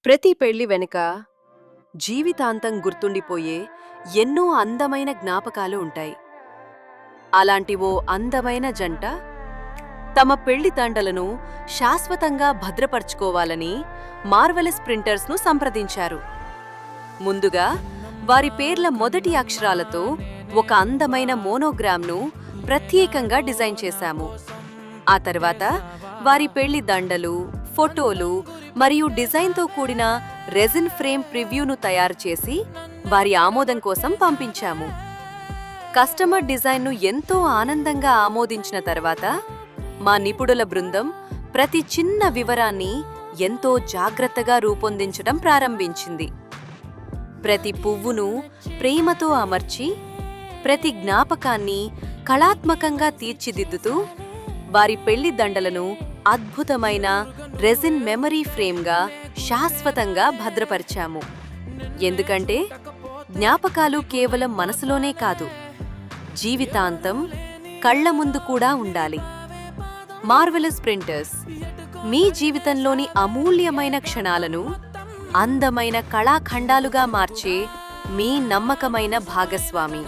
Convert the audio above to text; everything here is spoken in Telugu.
ప్రతి పెళ్లి వెనుక జీవితాంతం గుర్తుండిపోయే ఎన్నో అందమైన జ్ఞాపకాలు ఉంటాయి. అలాంటి ఓ అందమైన జంట తమ పెళ్లి దండలను శాశ్వతంగా భద్రపర్చుకోవాలని మార్వెలస్ ప్రింటర్స్ను సంప్రదించారు. ముందుగా వారి పేర్ల మొదటి అక్షరాలతో ఒక అందమైన మోనోగ్రామ్ను ప్రత్యేకంగా డిజైన్ చేశాము. ఆ తర్వాత వారి పెళ్లి దండలు, ఫోటోలు మరియు డిజైన్తో కూడిన రెజిన్ ఫ్రేమ్ ప్రివ్యూను తయారు చేసి వారి ఆమోదం కోసం పంపించాము. కస్టమర్ డిజైన్ను ఎంతో ఆనందంగా ఆమోదించిన తర్వాత మా నిపుణుల బృందం ప్రతి చిన్న వివరాన్ని ఎంతో జాగ్రత్తగా రూపొందించడం ప్రారంభించింది. ప్రతి పువ్వును ప్రేమతో అమర్చి ప్రతి జ్ఞాపకాన్ని కళాత్మకంగా తీర్చిదిద్దుతూ వారి పెళ్లి దండలను అద్భుతమైన రెజిన్ మెమరీ ఫ్రేమ్గా శాశ్వతంగా భద్రపరిచాము. ఎందుకంటే జ్ఞాపకాలు కేవలం మనసులోనే కాదు, జీవితాంతం కళ్ల ముందు కూడా ఉండాలి. మార్వెలస్ ప్రింటర్స్ మీ జీవితంలోని అమూల్యమైన క్షణాలను అందమైన కళాఖండాలుగా మార్చే మీ నమ్మకమైన భాగస్వామి.